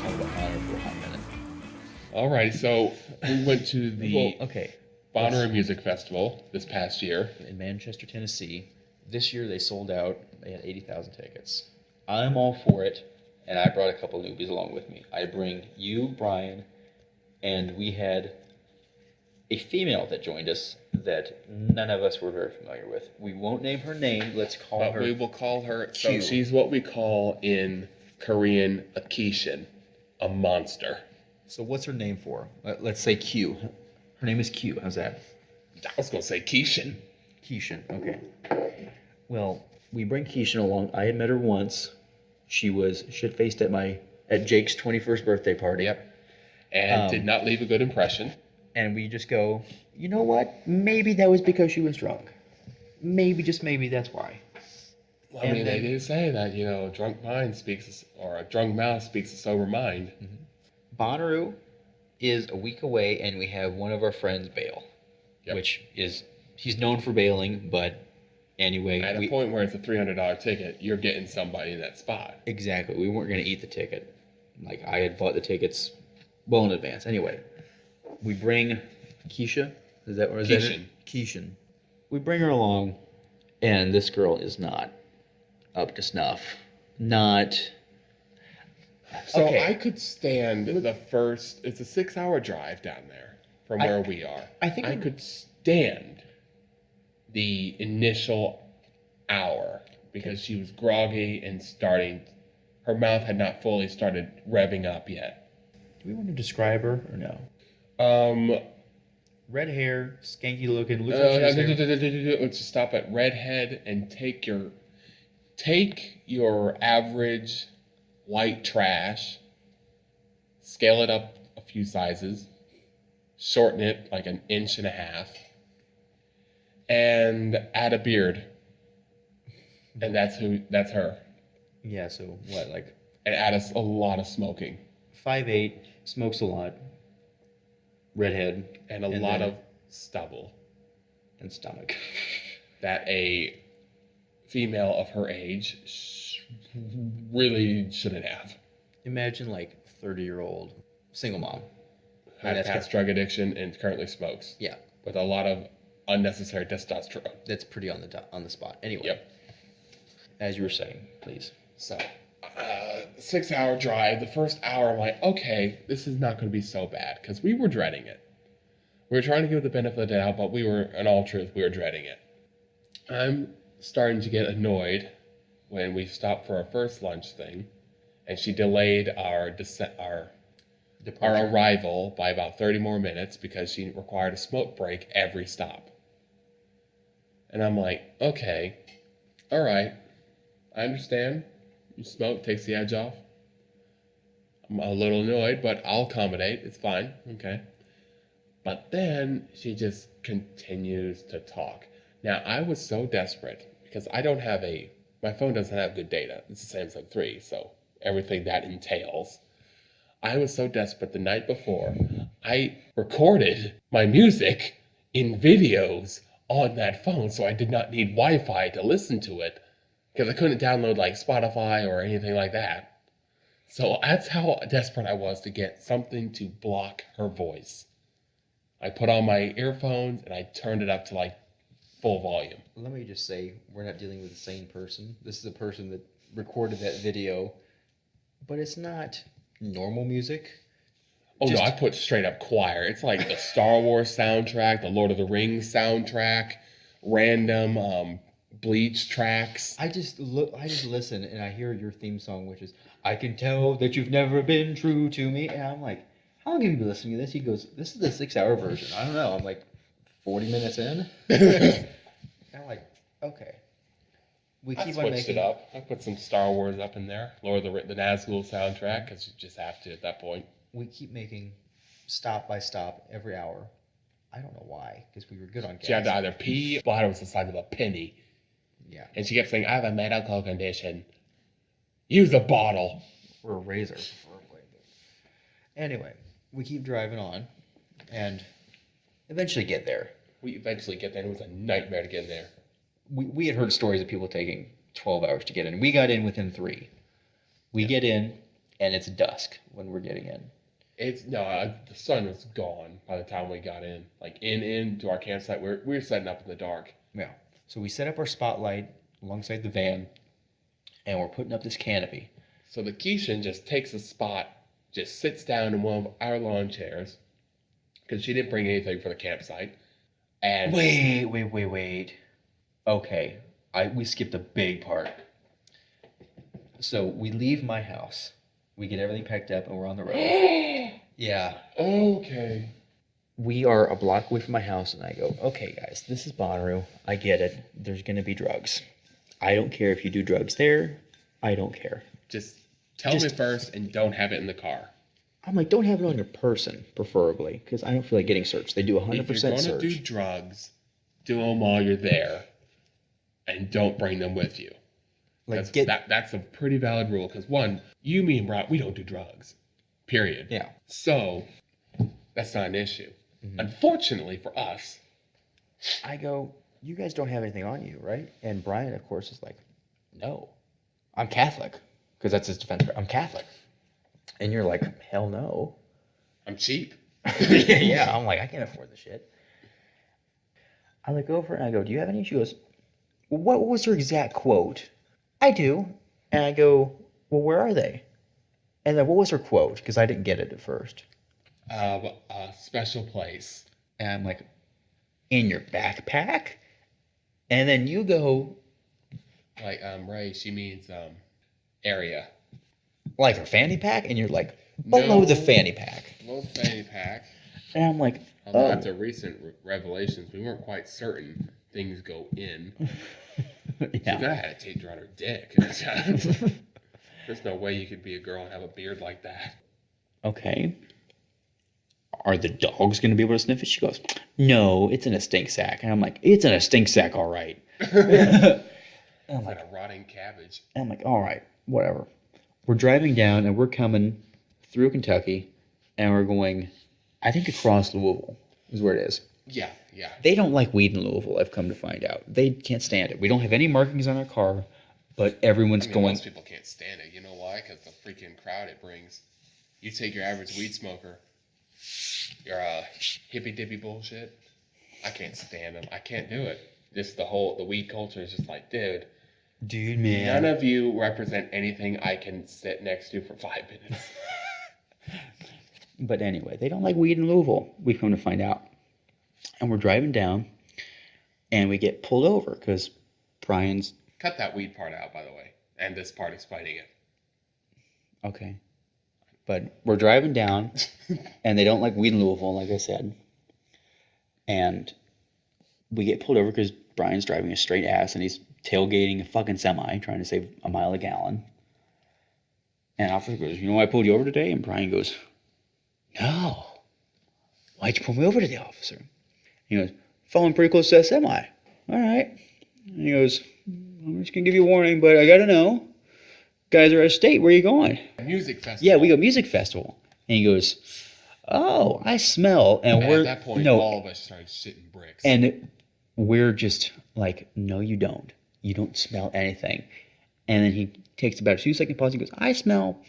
talk about Honor for a hot minute. Alright, so we went to the Well, okay. Bonnaroo Music Festival this past year. In Manchester, Tennessee. This year they sold out. They had 80,000 tickets. I'm all for it, and I brought a couple newbies along with me. I bring you, Brian, and we had a female that joined us that none of us were very familiar with. We won't name her name. Let's call But her. we will call her, Q. so she's what we call in Korean a Kishin, a monster. So what's her name for? Let's say Q. Her name is Q. How's that? I was going to say Kishin. Keishan. Okay. Well, we bring Keishan along. I had met her once. She was shit-faced at Jake's 21st birthday party. Yep. And did not leave a good impression. And we just go, you know what? Maybe that was because she was drunk. Maybe, just maybe, that's why. Well, I mean, they do say that, a drunk mind speaks, or a drunk mouth speaks a sober mind. Mm-hmm. Bonnaroo is a week away, and we have one of our friends bail, Yep. which is, he's known for bailing, but anyway. At a point where it's a $300 ticket, you're getting somebody in that spot. Exactly. We weren't going to eat the ticket. Like, I had bought the tickets well in advance. Anyway, we bring Keisha. Is that what is Keishan. that? Keishan. We bring her along, and this girl is not up to snuff. Not. So Okay. I could stand the first. It's a 6-hour drive down there from where we are. I think I could stand the initial hour because she was groggy and starting. Her mouth had not fully started revving up yet. Do we want to describe her or no? Red hair, skanky looking. Looks like she has hair. Let's just stop at redhead and take your average white trash, scale it up a few sizes, shorten it like 1.5 inches, and add a beard. And that's her. Yeah, so what, like And add a lot of smoking. 5'8", smokes a lot. Redhead. And a lot of stubble. And stomach. That a female of her age really shouldn't have. Imagine like 30-year-old single mom. Had past drug addiction and currently smokes. Yeah. With a lot of unnecessary testosterone. That's pretty on the spot. Anyway. Yep. As you were saying, please. So, 6-hour drive. The first hour, I'm like, okay, this is not going to be so bad because we were dreading it. We were trying to give it the benefit of the doubt, but in all truth, we were dreading it. I'm starting to get annoyed when we stopped for our first lunch thing, and she delayed our arrival by about 30 more minutes because she required a smoke break every stop. And I'm like, okay, all right, I understand. You smoke, takes the edge off. I'm a little annoyed, but I'll accommodate. It's fine. Okay. But then she just continues to talk. Now, I was so desperate because my phone doesn't have good data. It's a Samsung 3, so everything that entails. I was so desperate the night before, I recorded my music in videos on that phone, so I did not need Wi-Fi to listen to it because I couldn't download like Spotify or anything like that. So that's how desperate I was to get something to block her voice. I put on my earphones and I turned it up to like full volume. Let me just say, we're not dealing with the same person. This is a person that recorded that video, but it's not normal music. Oh no, I put straight up choir. It's like the Star Wars soundtrack, the Lord of the Rings soundtrack, random Bleach tracks. I just listen and I hear your theme song, which is "I can tell that you've never been true to me," and I'm like, "How long have you been listening to this?" He goes, "This is the 6-hour version." I don't know. I'm like, 40 minutes in. And I'm like, okay. We keep on switched it up. I put some Star Wars up in there, Lord of the Nazgul soundtrack, because you just have to at that point. We keep making stop by stop every hour. I don't know why, because we were good on gas. She had to either pee, bladder was the size of a penny. Yeah. And she kept saying, "I have a medical condition. Use a bottle." Or a razor, preferably. Anyway, we keep driving on, and eventually get there. We eventually get there, and it was a nightmare to get in there. We had heard stories of people taking 12 hours to get in. We got in within 3. We get in, and it's dusk when we're getting in. It's no, the sun was gone by the time we got in. Like into our campsite, we were setting up in the dark. Yeah. So we set up our spotlight alongside the van, and we're putting up this canopy. So the Keishan just takes a spot, just sits down in one of our lawn chairs, because she didn't bring anything for the campsite. And Wait. Okay, we skipped a big part. So we leave my house. We get everything packed up, and we're on the road. Yeah. Okay. We are a block away from my house, and I go, okay, guys, this is Bonnaroo. I get it. There's going to be drugs. I don't care if you do drugs there. I don't care. Just tell me first and don't have it in the car. I'm like, don't have it on your person, preferably, because I don't feel like getting searched. They do 100% If you're going search. to do drugs, do them while you're there, and don't bring them with you. Like, That's a pretty valid rule, because one, you, me, and Brock, we don't do drugs. Period. Yeah. So, that's not an issue. Mm-hmm. Unfortunately for us, I go, you guys don't have anything on you, right? And Brian, of course, is like, no, I'm Catholic. Because that's his defense. I'm Catholic. And you're like, hell no. I'm cheap. Yeah, I'm like, I can't afford the shit. I look over and I go, do you have any? She goes, what was her exact quote? I do. And I go, well, where are they? And then what was her quote? Because I didn't get it at first. A special place. And I'm like, in your backpack? And then you go, Like, Ray, she means, area. like her fanny pack? And you're like, below the fanny pack. Below the fanny pack. And I'm like, Although oh. after recent revelations, we weren't quite certain things go in. Yeah. She had a tape around her dick. There's no way you could be a girl and have a beard like that. Okay. Are the dogs going to be able to sniff it? She goes, no, it's in a stink sack. And I'm like, it's in a stink sack, all right. And I'm like, a rotting cabbage. And I'm like, all right, whatever. We're driving down and we're coming through Kentucky and we're going, I think across Louisville is where it is. Yeah. They don't like weed in Louisville, I've come to find out. They can't stand it. We don't have any markings on our car, but everyone's going. Most people can't stand it. You know why? Because the freaking crowd it brings. You take your average weed smoker, your hippy dippy bullshit. I can't stand them. I can't do it. Just the weed culture is just like, dude, man. None of you represent anything I can sit next to for 5 minutes. But anyway, they don't like weed in Louisville, we come to find out. And we're driving down, and we get pulled over because Brian's... Cut that weed part out, by the way, and this part explaining it. Okay. But we're driving down, and they don't like weed in Louisville, like I said. And we get pulled over because Brian's driving a straight ass, and he's tailgating a fucking semi, trying to save a mile a gallon. And officer goes, you know why I pulled you over today? And Brian goes, no. Why'd you pull me over to the officer? He goes, following pretty close to that semi. All right. And he goes, I'm just going to give you a warning, but I got to know. Guys are out of state. Where are you going? Music festival. Yeah, we go music festival. And he goes, oh, I smell. And we're... At that point, all of us started shitting bricks. And we're just like, no, you don't. You don't smell anything. And then he takes about a 2-second pause and goes, I smell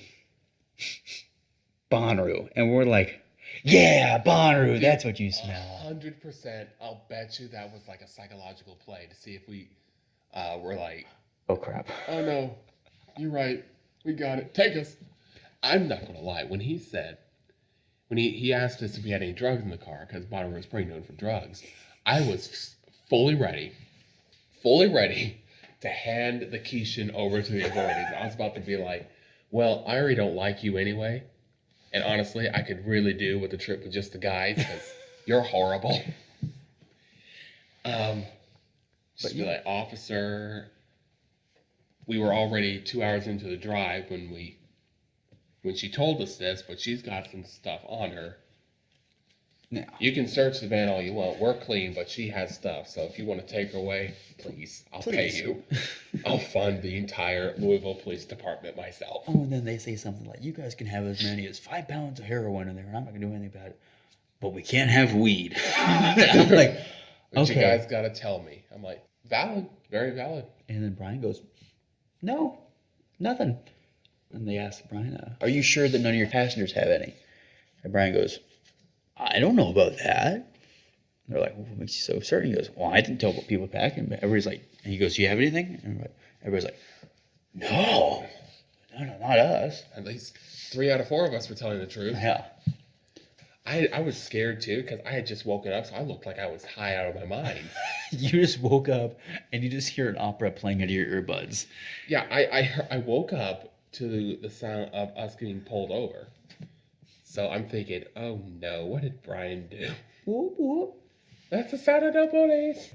Bonnaroo. And we're like, yeah, Bonnaroo, that's what you smell. 100%. I'll bet you that was like a psychological play to see if we were like, oh, crap. Oh, no. You're right. We got it. Take us. I'm not going to lie. When he asked us if we had any drugs in the car, because Bonnaroo was pretty known for drugs, I was fully ready to hand the Keishan over to the authorities. I was about to be like, well, I already don't like you anyway. And honestly, I could really do with a trip with just the guys, because you're horrible. Just be like, officer, we were already 2 hours into the drive when she told us this, but she's got some stuff on her. Yeah. You can search the van all you want. We're clean, but she has stuff. So if you want to take her away, please, I'll pay you. I'll fund the entire Louisville Police Department myself. Oh, and then they say something like, you guys can have as many as 5 pounds of heroin in there, and I'm not going to do anything about it. But we can't have weed. I'm like, But okay. you guys got to tell me. I'm like, valid. Very valid. And then Brian goes, no, nothing. And they asked Brian, are you sure that none of your passengers have any? And Brian goes, I don't know about that. And they're like, well, what makes you so certain? He goes, well, I didn't tell people packing. But everybody's like, and he goes, do you have anything? And everybody's like, no, not us. At least 3 out of 4 of us were telling the truth. Yeah. I was scared too because I had just woken up, so I looked like I was high out of my mind. You just woke up and you just hear an opera playing out of your earbuds. Yeah, I woke up to the sound of us getting pulled over. So I'm thinking, oh no, what did Brian do? Whoop, whoop. That's the sound of the police.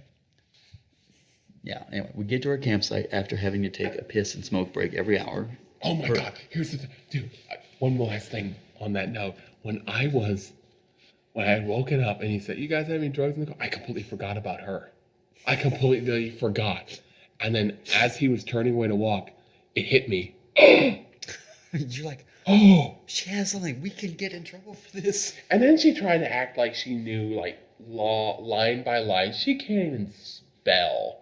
Yeah, anyway, we get to our campsite after having to take a piss and smoke break every hour. Oh my God, here's the thing. Dude, one last thing on that note. When I had woken up and he said, you guys have any drugs in the car? I completely forgot about her. I completely forgot. And then as he was turning away to walk, it hit me. You're like, Oh, she has something. We can get in trouble for this. and then she tried to act like she knew, like, law line by line. She can't even spell,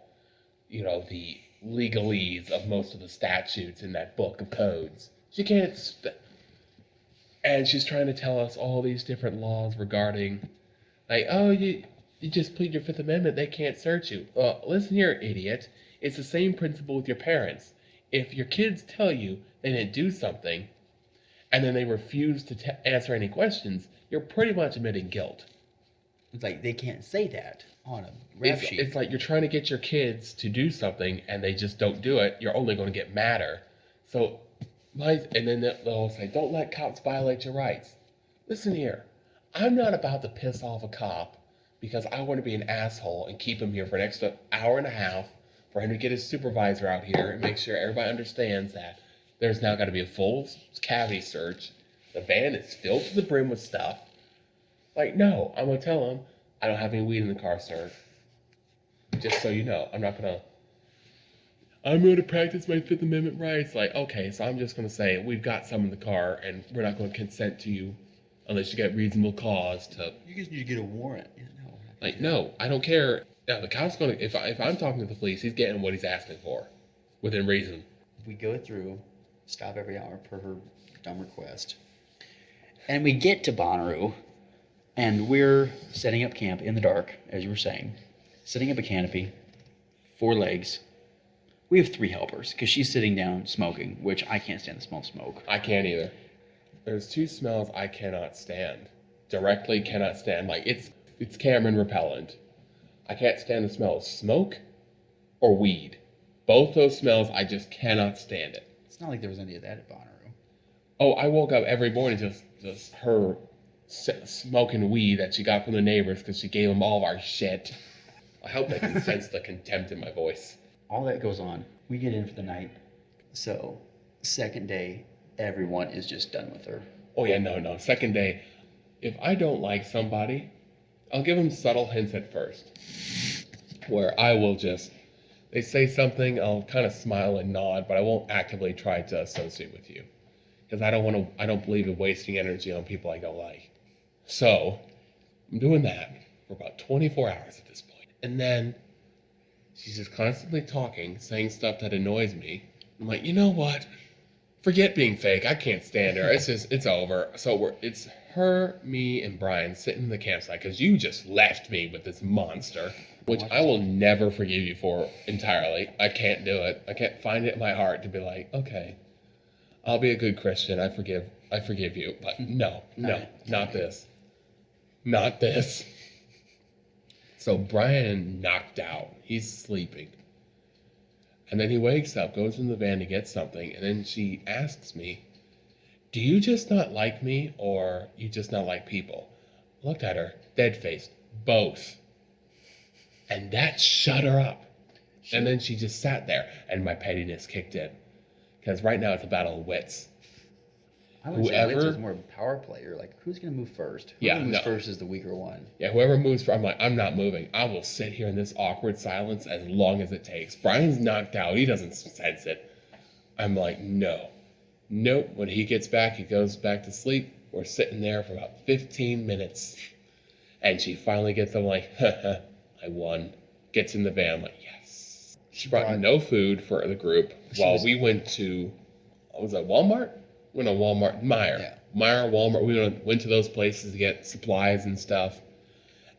the legalese of most of the statutes in that book of codes. She can't spell. And she's trying to tell us all these different laws regarding, like, oh, you just plead your Fifth Amendment, they can't search you. Listen here, idiot. It's the same principle with your parents. If your kids tell you they didn't do something, and then they refuse to answer any questions, you're pretty much admitting guilt. It's like they can't say that on a rap sheet. It's like you're trying to get your kids to do something, and they just don't do it. You're only going to get madder. So, and then they'll say, don't let cops violate your rights. Listen here. I'm not about to piss off a cop because I want to be an asshole and keep him here for an extra hour and a half for him to get his supervisor out here and make sure everybody understands that there's now got to be a full cavity search. The van is filled to the brim with stuff. Like, no, I'm going to tell him I don't have any weed in the car, sir. Just so you know, I'm going to practice my Fifth Amendment rights. Like, okay, so I'm just going to say we've got some in the car and we're not going to consent to you unless you get reasonable cause to. You guys need to get a warrant. Like, no, I don't care. Now, the cop's going to, if I'm talking to the police, he's getting what he's asking for within reason. We go through, stop every hour per her dumb request. And we get to Bonnaroo, and we're setting up camp in the dark, as you were saying. Setting up a canopy, 4 legs. We have 3 helpers, because she's sitting down smoking, which I can't stand the smell of smoke. I can't either. There's 2 smells I cannot stand. Directly cannot stand. Like, it's Cameron repellent. I can't stand the smell of smoke or weed. Both those smells, I just cannot stand it. It's not like there was any of that at Bonnaroo. Oh, I woke up every morning just her smoking weed that she got from the neighbors because she gave them all of our shit. I hope they can sense the contempt in my voice. All that goes on. We get in for the night. So, second day, everyone is just done with her. Oh, yeah, no. Second day, if I don't like somebody, I'll give them subtle hints at first. Where I will just, they say something, I'll kind of smile and nod, but I won't actively try to associate with you. Because I don't believe in wasting energy on people I don't like. So, I'm doing that for about 24 hours at this point. And then, she's just constantly talking, saying stuff that annoys me. I'm like, you know what? Forget being fake. I can't stand her. It's over. So it's her, me, and Brian sitting in the campsite because you just left me with this monster, which I will never forgive you for entirely. I can't do it. I can't find it in my heart to be like, okay, I'll be a good Christian. I forgive you. But no, not this. Not this. So Brian knocked out. He's sleeping. And then he wakes up, goes in the van to get something, and then she asks me, do you just not like me, or you just not like people? I looked at her, dead-faced, both. And that shut her up. And then she just sat there, and my pettiness kicked in. Because right now it's a battle of wits. I would say Wits is more of a power player. Like, who's going to move first? Whoever moves first is the weaker one. Yeah, whoever moves first, I'm like, I'm not moving. I will sit here in this awkward silence as long as it takes. Brian's knocked out. He doesn't sense it. I'm like, no. Nope. When he gets back, he goes back to sleep. We're sitting there for about 15 minutes. And she finally gets, I'm like, haha, I won. Gets in the van. I'm like, yes. She brought no food for the group while we went to was that Walmart? Went to Walmart, Meyer. Yeah. Meyer, Walmart. We went to those places to get supplies and stuff.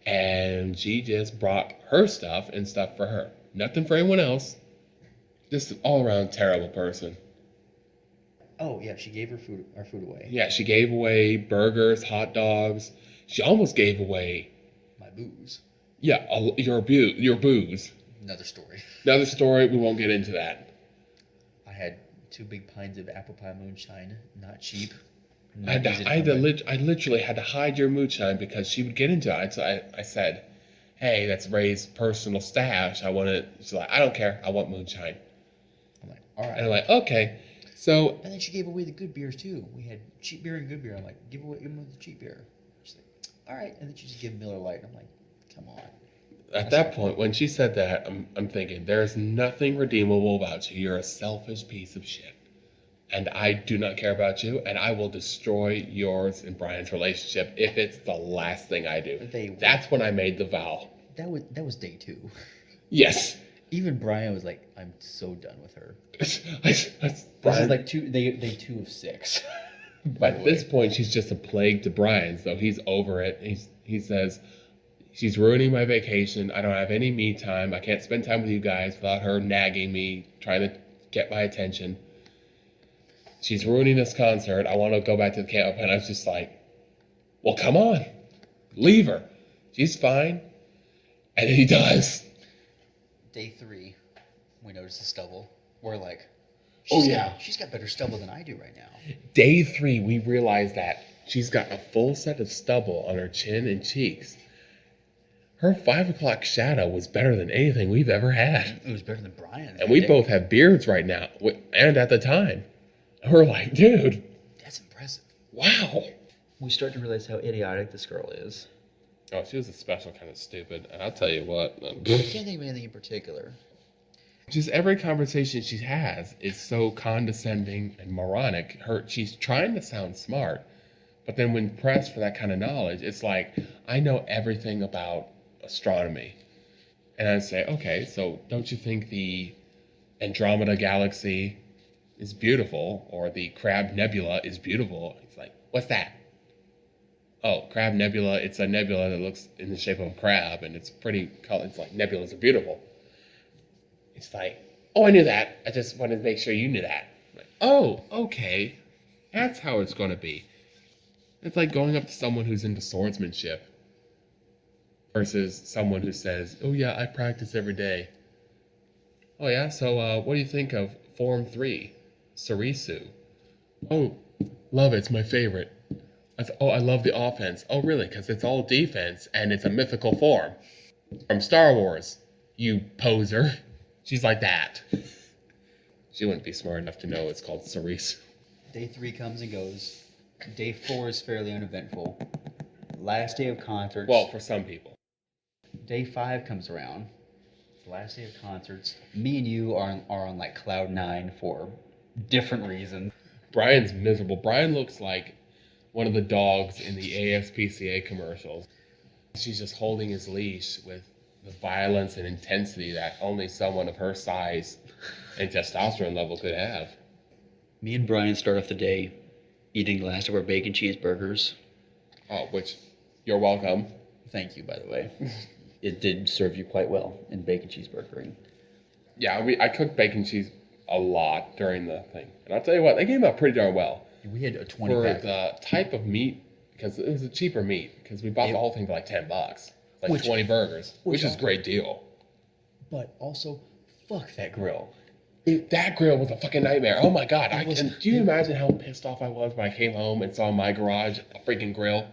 And she just brought her stuff and stuff for her. Nothing for anyone else. Just an all around terrible person. Oh yeah, she gave our food away. Yeah, she gave away burgers, hot dogs. She almost gave away, My booze. yeah, your booze. Another story. Another story. We won't get into that. I had 2 big pints of apple pie moonshine, not cheap. I literally had to hide your moonshine because she would get into it. So I said, "Hey, that's Ray's personal stash. I want it." She's like, "I don't care. I want moonshine." I'm like, all right. And I'm like, "Okay." So And then she gave away the good beers too. We had cheap beer and good beer. I'm like, give them the cheap beer. She's like, all right. And then she just gave Miller Lite. I'm like, come on. at that point, when she said that, I'm thinking, there's nothing redeemable about you. You're a selfish piece of shit. And I do not care about you, and I will destroy yours and Brian's relationship if it's the last thing I do. That's when I made the vow. That was day 2. Yes. Even Brian was like, I'm so done with her. This Brian, is like day 2 of 6. At this point, she's just a plague to Brian, so he's over it. He says, she's ruining my vacation. I don't have any me time. I can't spend time with you guys without her nagging me, trying to get my attention. She's ruining this concert. I want to go back to the camp. And I was just like, well, come on. Leave her. She's fine. And he does. Day 3, we noticed the stubble. We're like, she's got better stubble than I do right now. Day 3, we realized that she's got a full set of stubble on her chin and cheeks. Her 5 o'clock shadow was better than anything we've ever had. It was better than Brian's. And we both have beards right now. And at the time. We're like, dude. That's impressive. Wow. We start to realize how idiotic this girl is. Oh, she was a special kind of stupid. And I'll tell you what. I can't think of anything in particular. Just every conversation she has is so condescending and moronic. She's trying to sound smart, but then when pressed for that kind of knowledge, it's like, I know everything about astronomy. And I say, okay, so don't you think the Andromeda Galaxy is beautiful, or the Crab Nebula is beautiful? He's like, what's that? Oh, Crab Nebula, it's a nebula that looks in the shape of a crab, and it's pretty color. It's like, nebulas are beautiful. It's like, oh, I knew that. I just wanted to make sure you knew that. Like, oh, okay. That's how it's going to be. It's like going up to someone who's into swordsmanship versus someone who says, oh, yeah, I practice every day. Oh, yeah? So what do you think of Form 3, Sarisu? Oh, love it. It's my favorite. I love the offense. Oh, really? Because it's all defense, and it's a mythical form. From Star Wars, you poser. She's like that. She wouldn't be smart enough to know it's called Cerise. Day 3 comes and goes. Day 4 is fairly uneventful. Last day of concerts. Well, for some people. Day 5 comes around. It's the last day of concerts. Me and you are on like cloud 9 for different reasons. Brian's miserable. Brian looks like one of the dogs in the ASPCA commercials. She's just holding his leash with the violence and intensity that only someone of her size and testosterone level could have. Me and Brian start off the day eating the last of our bacon cheeseburgers. Oh, which, you're welcome. Thank you, by the way. It did serve you quite well in bacon cheeseburgering. Yeah, I cooked bacon cheese a lot during the thing. And I'll tell you what, they came out pretty darn well. We had a 20 for pack. the type of meat, because it was a cheaper meat, because we bought the whole thing for like $10. Like 20 burgers, which is a great deal. But also, fuck that grill. That grill was a fucking nightmare. Oh my God. Do you imagine how pissed off I was when I came home and saw in my garage a freaking grill?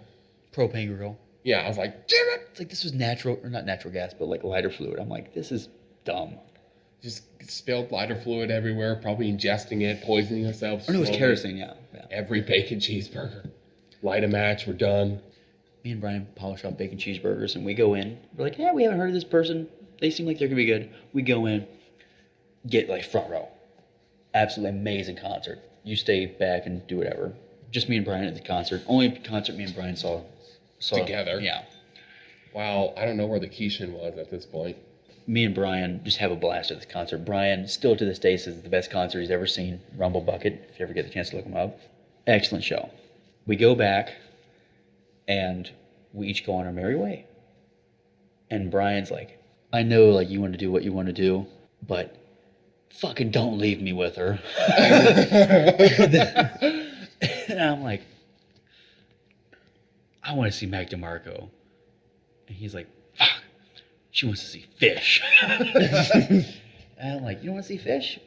Propane grill. Yeah, I was like, damn it. It's like this was natural, or not natural gas, but like lighter fluid. I'm like, this is dumb. Just spilled lighter fluid everywhere, probably ingesting it, poisoning ourselves. Or no, it was kerosene, yeah. Every bacon cheeseburger. Light a match, we're done. Me and Brian polish off bacon cheeseburgers, and we go in. We're like, hey, we haven't heard of this person. They seem like they're going to be good. We go in, get like front row. Absolutely amazing concert. You stay back and do whatever. Just me and Brian at the concert. Only concert me and Brian saw Together? Yeah. Wow, I don't know where the Keishan was at this point. me and Brian just have a blast at this concert. Brian, still to this day, says it's the best concert he's ever seen. Rumble Bucket, if you ever get the chance to look him up. Excellent show. We go back, and we each go on our merry way. And Brian's like, I know, like, you want to do what you want to do, but fucking don't leave me with her. And I'm like, I want to see Mac DeMarco. And he's like, fuck, she wants to see Fish. And I'm like, you don't want to see Fish?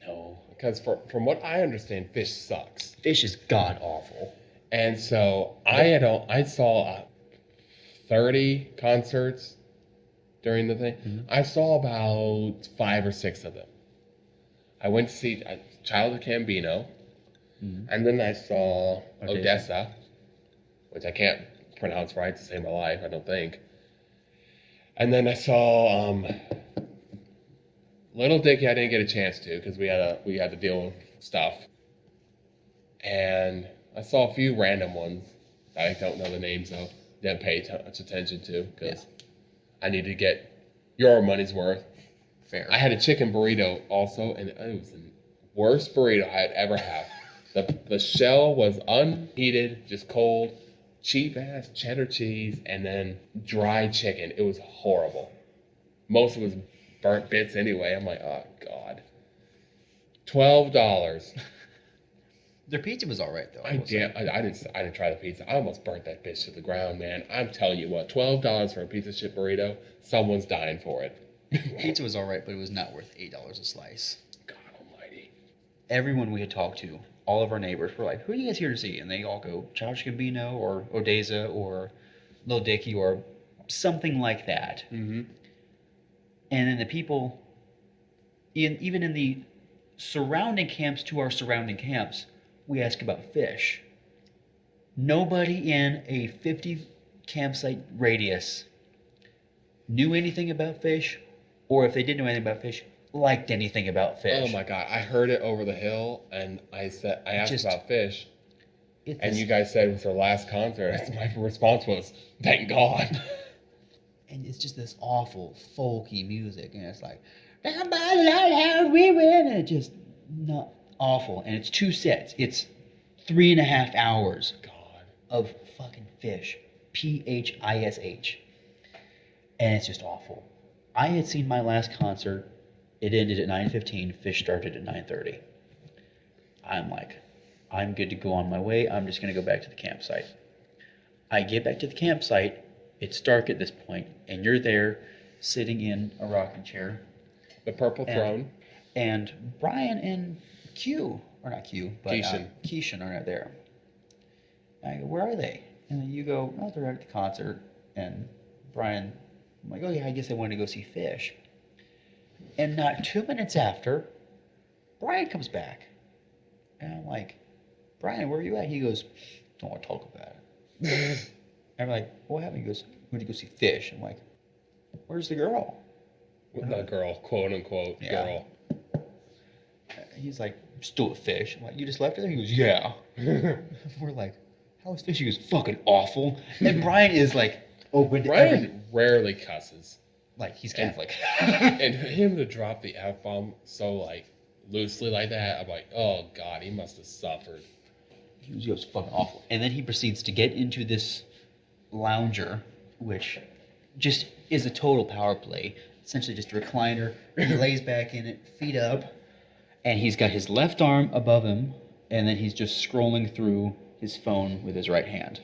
No. Because from what I understand, Fish sucks. Fish is god awful. And so I saw 30 concerts during the thing. Mm-hmm. I saw about 5 or 6 of them. I went to see Child of Gambino, and then I saw Odessa, which I can't pronounce right to save my life, I don't think. And then I saw Little Dicky. I didn't get a chance to because we had to deal with stuff. And I saw a few random ones that I don't know the names of. Didn't pay much attention to because I need to get your money's worth. Fair. I had a chicken burrito also, and it was the worst burrito I had ever had. The shell was unheated, just cold, cheap ass cheddar cheese, and then dry chicken. It was horrible. Most of it was burnt bits anyway. I'm like, oh God. $12. Their pizza was all right though. I didn't try the pizza. I almost burnt that bitch to the ground, man. I'm telling you what, $12 for a pizza chip burrito, someone's dying for it. Pizza was all right, but it was not worth $8 a slice. God almighty. Everyone we had talked to, all of our neighbors were like, who are you guys here to see? And they all go, Childish Gambino or Odessa or Lil Dicky or something like that. Mm-hmm. And then the people, even in the surrounding camps to our surrounding camps, we ask about Fish. Nobody in a 50 campsite radius knew anything about Fish, or if they did know anything about Fish, liked anything about Fish. Oh my God, I heard it over the hill, and I asked about Fish, and you guys said it was their last concert. My response was, thank God. And it's just this awful folky music, and it's like, down by the lighthouse we went, and it's just not awful. And it's 2 sets. It's 3.5 hours of fucking Fish, Phish, and it's just awful. I had seen my last concert. It ended at 9:15. Fish started at 9:30. I'm like, I'm good to go on my way. I'm just going to go back to the campsite. I get back to the campsite. It's dark at this point, and you're there sitting in a rocking chair. The purple throne. And Brian and Keishan are not there. And I go, where are they? And then you go, oh, they're at the concert. And Brian, I'm like, oh yeah, I guess they wanted to go see Fish. And not 2 minutes after, Brian comes back. And I'm like, Brian, where are you at? He goes, don't want to talk about it. I'm like, what happened? He goes, we went to go see Fish. I'm like, where's the girl? The girl, quote unquote, girl. He's like, still a Fish. I'm like, you just left her there? He goes, yeah. We're like, how is Fish? He goes, fucking awful. And Brian is like, open to everything. Brian rarely cusses. Like, he's Catholic. And him to drop the F-bomb so, like, loosely like that, I'm like, oh, God, he must have suffered. He goes, fucking awful. And then he proceeds to get into this lounger, which just is a total power play. Essentially just a recliner. He lays back in it, feet up, and he's got his left arm above him, and then he's just scrolling through his phone with his right hand.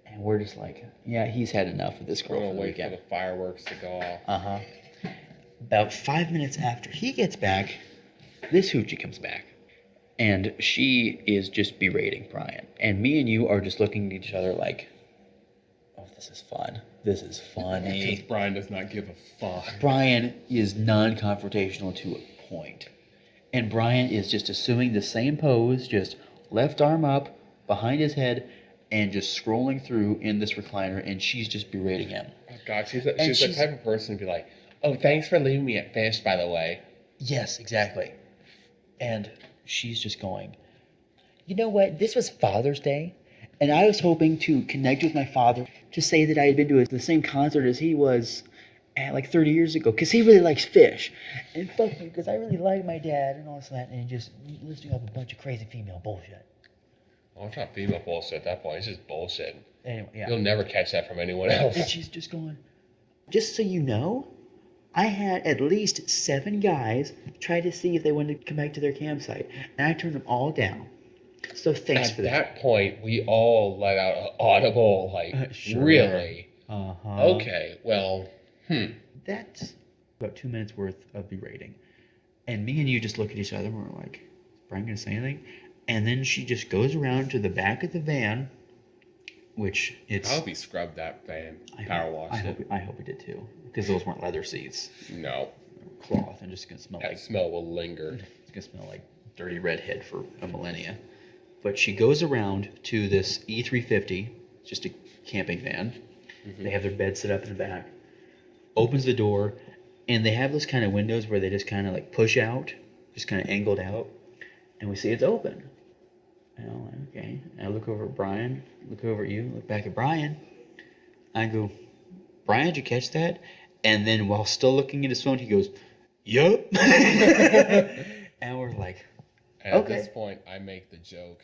And we're just like, yeah, he's had enough of this girl for the wait weekend. for the fireworks to go off. Uh-huh. About 5 minutes after he gets back, this hoochie comes back. And she is just berating Brian. And me and you are just looking at each other like, oh, this is fun. This is funny. Because Brian does not give a fuck. Brian is non-confrontational to a point. And Brian is just assuming the same pose, just left arm up, behind his head, and just scrolling through in this recliner, and she's just berating him. Oh, God, she's the type of person to be like, oh, thanks for leaving me at Fish, by the way. Yes, exactly. And she's just going, you know what? This was Father's Day, and I was hoping to connect with my father to say that I had been to the same concert as he was, And like 30 years ago, because he really likes fish. And fuck you, because I really like my dad and all this and that. And just listing off a bunch of crazy female bullshit. Well, it's not female bullshit at that point. It's just bullshit. Anyway, yeah. You'll never catch that from anyone else. And she's just going, just so you know, I had at least 7 guys try to see if they wanted to come back to their campsite. And I turned them all down. So thanks for that. At that point, we all let out an audible, like, Sure. really? Uh-huh. Okay, well, That's about 2 minutes worth of berating. And me and you just look at each other and we're like, is Brian going to say anything? And then she just goes around to the back of the van, which it's... I hope he scrubbed that van, power washed it. I hope it did too, because those weren't leather seats. No. Cloth, and just going to smell That like... smell will linger. It's going to smell like dirty redhead for a millennia. But she goes around to this E350, just a camping van. Mm-hmm. They have their bed set up in the back. Opens the door, and they have those kind of windows where they just kind of like push out, just kind of angled out, and we see it's open. And I'm like, okay. And I look over at Brian, look over at you, look back at Brian. I go, Brian, did you catch that? And then while still looking at his phone, he goes, yup. And we're like, And okay. At this point, I make the joke.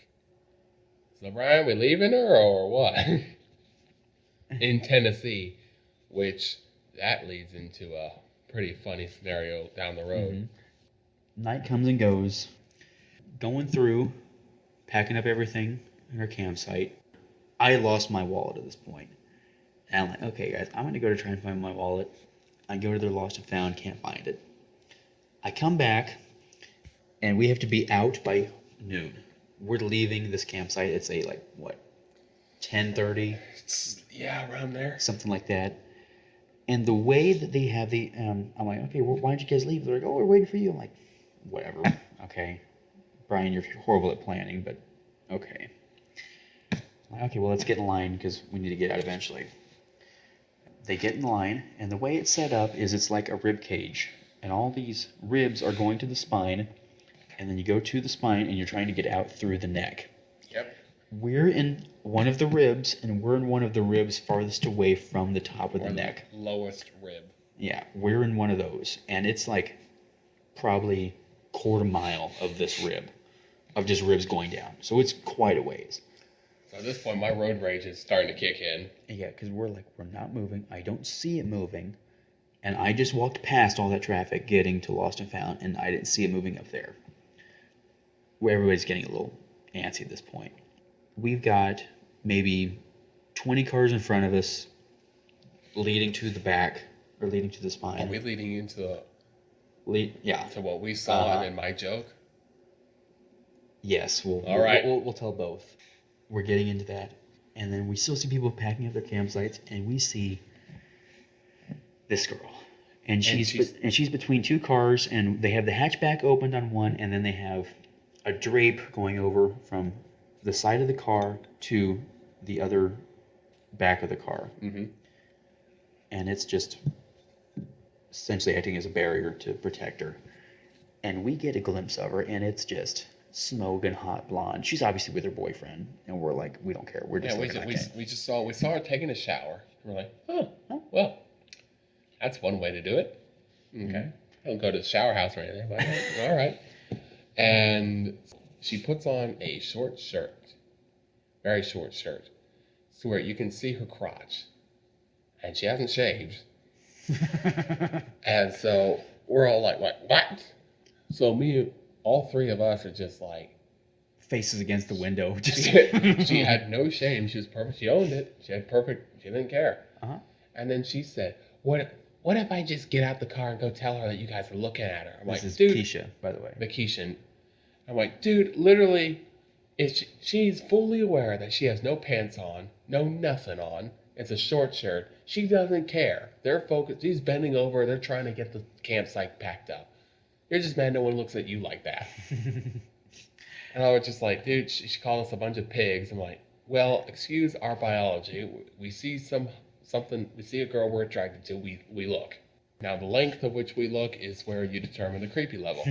So, Brian, we leaving her or what? In Tennessee, which that leads into a pretty funny scenario down the road. Mm-hmm. Night comes and goes. Going through, packing up everything in our campsite. I lost my wallet at this point. And I'm like, okay, guys, I'm going to go to try and find my wallet. I go to their lost and found, can't find it. I come back, and we have to be out by noon. We're leaving this campsite. It's a, 10:30? Yeah, around there. Something like that. And the way that they have the, I'm like, okay, well, why did you guys leave? They're like, oh, we're waiting for you. I'm like, whatever. Okay. Brian, you're horrible at planning, but okay. I'm like, okay, well, let's get in line because we need to get out eventually. They get in line, and the way it's set up is it's like a rib cage. And all these ribs are going to the spine, and then you go to the spine, and you're trying to get out through the neck. Yep. We're in one of the ribs, and we're in one of the ribs farthest away from the top of the neck. Lowest rib. Yeah, we're in one of those, and it's like probably quarter mile of this rib, of just ribs going down. So it's quite a ways. So at this point, my road rage is starting to kick in. Yeah, because we're not moving. I don't see it moving, and I just walked past all that traffic getting to Lost and Found, and I didn't see it moving up there. Where everybody's getting a little antsy at this point. We've got maybe 20 cars in front of us leading to the back, or leading to the spine. Are we leading into Yeah. to what we saw and then my joke? Yes, All right. We'll tell both. We're getting into that, and then we still see people packing up their campsites, and we see this girl, and she's between 2 cars, and they have the hatchback opened on one, and then they have a drape going over from the side of the car to the other back of the car, and it's just essentially acting as a barrier to protect her. And we get a glimpse of her, and it's just smoking hot blonde. She's obviously with her boyfriend, and we're like, we don't care. We're just we saw her taking a shower. We're like, oh, well, that's one way to do it. Okay, I don't go to the shower house or anything, but all right. And she puts on a short shirt, very short shirt, so where you can see her crotch, and she hasn't shaved. And so we're all like, what? So all 3 of us are just like, faces against the window. she had no shame. She was perfect. She owned it. She didn't care. Uh-huh. And then she said, what if I just get out the car and go tell her that you guys are looking at her? I'm This like, is dude, Keisha, by the way. Vacation. I'm like, dude, literally, she's fully aware that she has no pants on, no nothing on. It's a short shirt. She doesn't care. They're focused. She's bending over. They're trying to get the campsite packed up. You're just mad no one looks at you like that. And I was just like, dude, she called us a bunch of pigs. I'm like, well, excuse our biology. We see something. We see a girl we're attracted to. We look. Now, the length of which we look is where you determine the creepy level.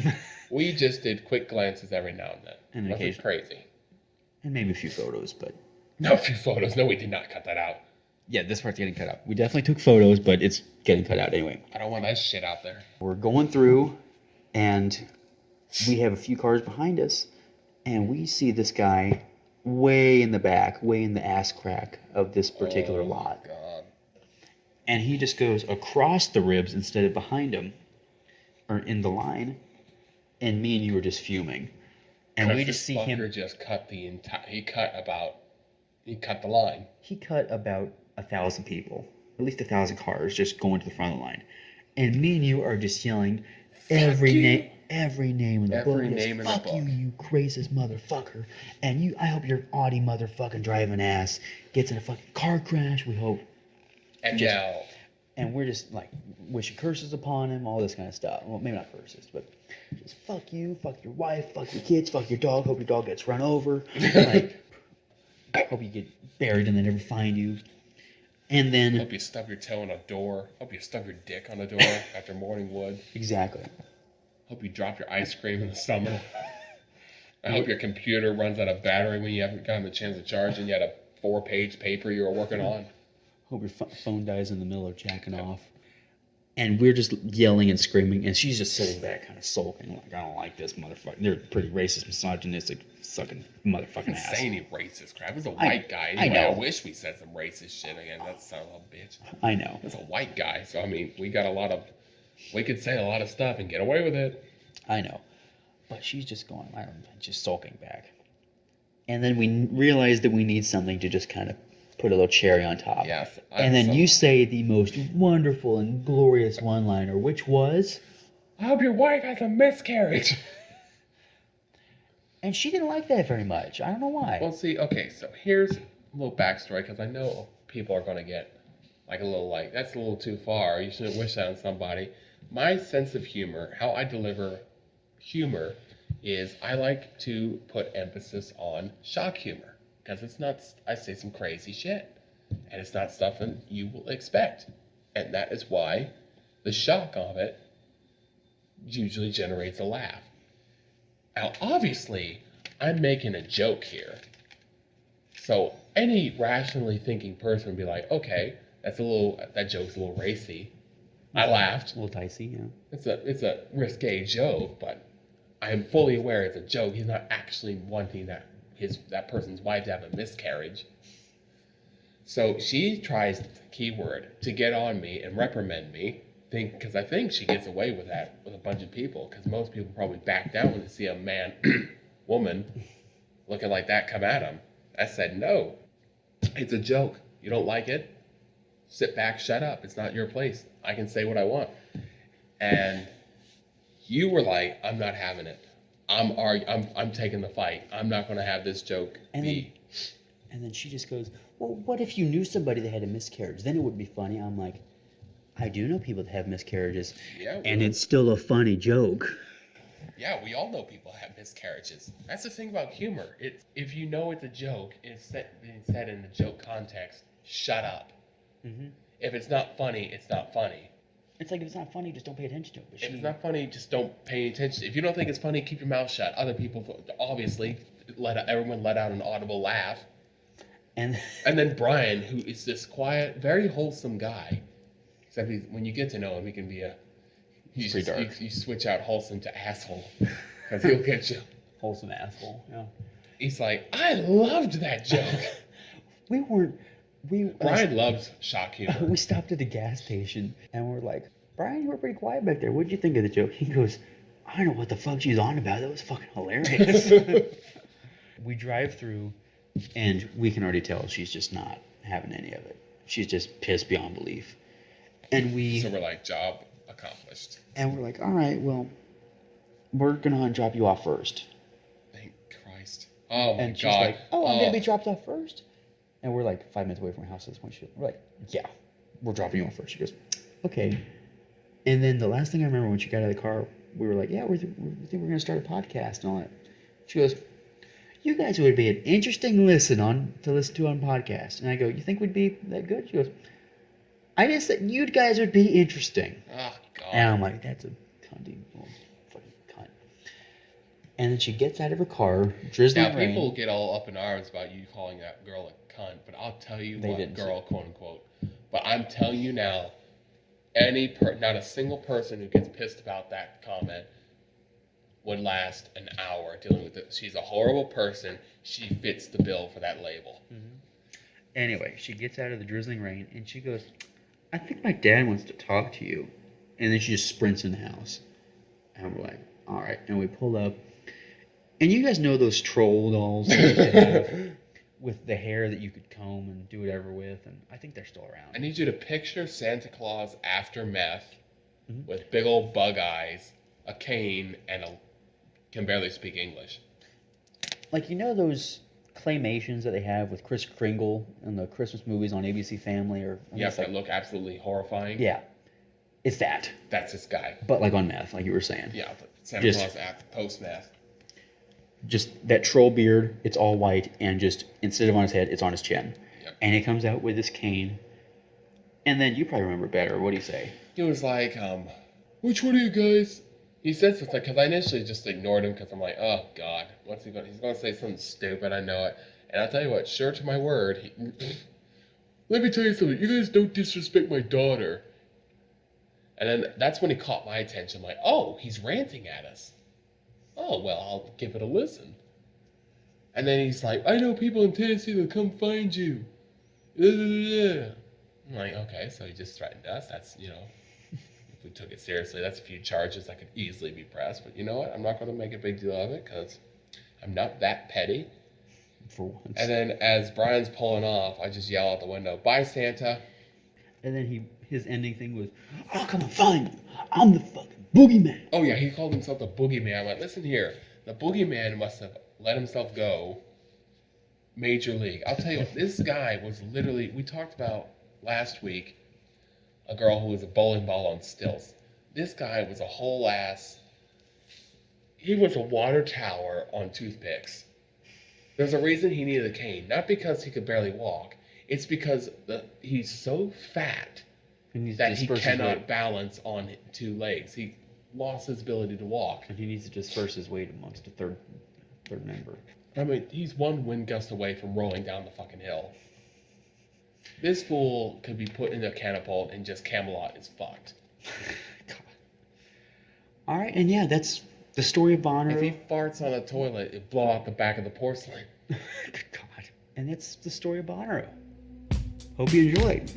We just did quick glances every now and then. And Nothing crazy. And maybe a few photos, but... No, a few photos. No, we did not cut that out. Yeah, this part's getting cut out. We definitely took photos, but it's getting cut out anyway. I don't want that shit out there. We're going through, and we have a few cars behind us, and we see this guy way in the back, way in the ass crack of this particular lot. God. And he just goes across the ribs instead of behind him, or in the line, and me and you were just fuming. And we just see him. Just cut the entire. He cut the line. He cut about 1,000 people, at least 1,000 cars, just going to the front of the line. And me and you are just yelling every name in the book. Every name in the book. Fuck you, you racist motherfucker. And I hope your Audi motherfucking driving ass gets in a fucking car crash. We hope. And Just- now. And we're just like wishing curses upon him, all this kind of stuff. Well, maybe not curses, but just fuck you, fuck your wife, fuck your kids, fuck your dog. Hope your dog gets run over. Like, hope you get buried and they never find you. And then Hope you stub your toe on a door. Hope you stub your dick on a door after morning wood. exactly. Hope you drop your ice cream in the summer. I hope your computer runs out of battery when you haven't gotten the chance to charge and you had a 4-page paper you were working on. Hope your phone dies in the middle of jacking off. And we're just yelling and screaming, and she's just sitting back, kind of sulking, like, I don't like this motherfucker. They're pretty racist, misogynistic, sucking motherfucking ass. Say any racist crap. It's a white guy. I Anyway, know. I wish we said some racist shit again. That son of a bitch. I know. That's a white guy. So, I mean, we could say a lot of stuff and get away with it. I know. But she's just going, I don't know, just sulking back. And then we realize that we need something to just kind of put a little cherry on top. Yes. And then you say the most wonderful and glorious one-liner, which was... I hope your wife has a miscarriage. And she didn't like that very much. I don't know why. Well, see, okay, so here's a little backstory, because I know people are going to get like a little like, that's a little too far. You shouldn't wish that on somebody. My sense of humor, how I deliver humor, is I like to put emphasis on shock humor. Because it's not, I say some crazy shit. And it's not stuff that you will expect. And that is why the shock of it usually generates a laugh. Now, obviously, I'm making a joke here. So any rationally thinking person would be like, okay, that joke's a little racy. I laughed. A little dicey, yeah. It's a risque joke, but I am fully aware it's a joke. He's not actually wanting that person's wife to have a miscarriage. So she tries, keyword, to get on me and reprimand me, because I think she gets away with that with a bunch of people, because most people probably back down when they see a man, woman, looking like that come at them. I said, no, it's a joke. You don't like it? Sit back, shut up. It's not your place. I can say what I want. And you were like, I'm not having it. I'm taking the fight. I'm not going to have this joke be. And then she just goes, well, what if you knew somebody that had a miscarriage? Then it would be funny. I'm like, I do know people that have miscarriages. Yeah, and it's still a funny joke. Yeah, we all know people have miscarriages. That's the thing about humor. If you know it's a joke, it's being said in the joke context, shut up. Mm-hmm. If it's not funny, it's not funny. It's like, if it's not funny, just don't pay attention to it. But If it's not funny, just don't pay attention. If you don't think it's funny, keep your mouth shut. Other people, obviously, everyone let out an audible laugh. And then Brian, who is this quiet, very wholesome guy, except when you get to know him, he can be he's pretty dark. You switch out wholesome to asshole, because he'll get you. Wholesome asshole, yeah. He's like, I loved that joke. Brian loves shock humor. We stopped at the gas station and we're like, Brian, you were pretty quiet back there. What'd you think of the joke? He goes, I don't know what the fuck she's on about. That was fucking hilarious. We drive through and we can already tell she's just not having any of it. She's just pissed beyond belief. And so we're like, job accomplished. And we're like, all right, well, we're going to drop you off first. Thank Christ. Oh, my and she's God. like, oh, I'm going to be dropped off first? And we're like 5 minutes away from her house at this point. We're like, yeah, we're dropping you off first. She goes, okay. And then the last thing I remember when she got out of the car, we were like, yeah, we think we're going to start a podcast and all that. She goes, you guys would be an interesting to listen to on podcast. And I go, you think we'd be that good? She goes, I just said you guys would be interesting. Oh, God. And I'm like, that's a cunty little fucking cunt. And then she gets out of her car, drizzling Now, rain. people get all up in arms about you calling that girl a cunt, but I'll tell you They what, didn't. girl, quote unquote. But I'm telling you now, not a single person who gets pissed about that comment would last an hour dealing with it. She's a horrible person. She fits the bill for that label. Anyway, she gets out of the drizzling rain and she goes, I think my dad wants to talk to you. And then she just sprints in the house. And we're like, all right. And we pull up. And you guys know those troll dolls that you have with the hair that you could comb and do whatever with. And I think they're still around. I need you to picture Santa Claus after meth Mhm. with big old bug eyes, a cane, and can barely speak English. Like, you know those claymations that they have with Kris Kringle in the Christmas movies on ABC Family? Or Yes, that look absolutely horrifying. Yeah. It's that. That's this guy. But like on meth, like you were saying. Yeah, but Santa Just- Claus after post-meth. Just that troll beard, it's all white, and just instead of on his head, it's on his chin. Yep. And he comes out with this cane. And then you probably remember better. What do you say? He was like, which one of you guys? He said something, because I initially just ignored him, because I'm like, oh, God, what's he going to... He's going to say something stupid, I know it. And I'll tell you what, sure to my word, let me tell you something, you guys don't disrespect my daughter. And then that's when he caught my attention, like, oh, he's ranting at us. Oh, well, I'll give it a listen. And then he's like, I know people in Tennessee that'll come find you. I'm like, okay, so he just threatened us. That's, if we took it seriously, that's a few charges that could easily be pressed. But you know what? I'm not going to make a big deal of it because I'm not that petty. For once. And then as Brian's pulling off, I just yell out the window, bye, Santa. And then his ending thing was, I'll come and find you. I'm the fucking boogeyman. Oh, yeah, he called himself the boogeyman. I went, listen here. The boogeyman must have let himself go major league. I'll tell you what, this guy was literally, we talked about last week, a girl who was a bowling ball on stilts. This guy was a whole ass, he was a water tower on toothpicks. There's a reason he needed a cane. Not because he could barely walk. It's because he's so fat that he cannot balance on two legs. He lost his ability to walk. And he needs to disperse his weight amongst the third member. I mean, he's one wind gust away from rolling down the fucking hill. This fool could be put in a catapult and just Camelot is fucked. God. All right, and yeah, that's the story of Bonner. If he farts on a toilet, it'd blow out the back of the porcelain. Good God. And that's the story of Bonnaroo. Hope you enjoyed.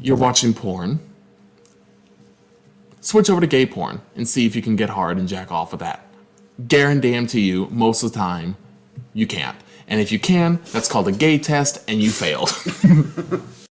You're watching porn. Switch over to gay porn and see if you can get hard and jack off with that. Guaranteed to you, most of the time, you can't. And if you can, that's called a gay test and you failed.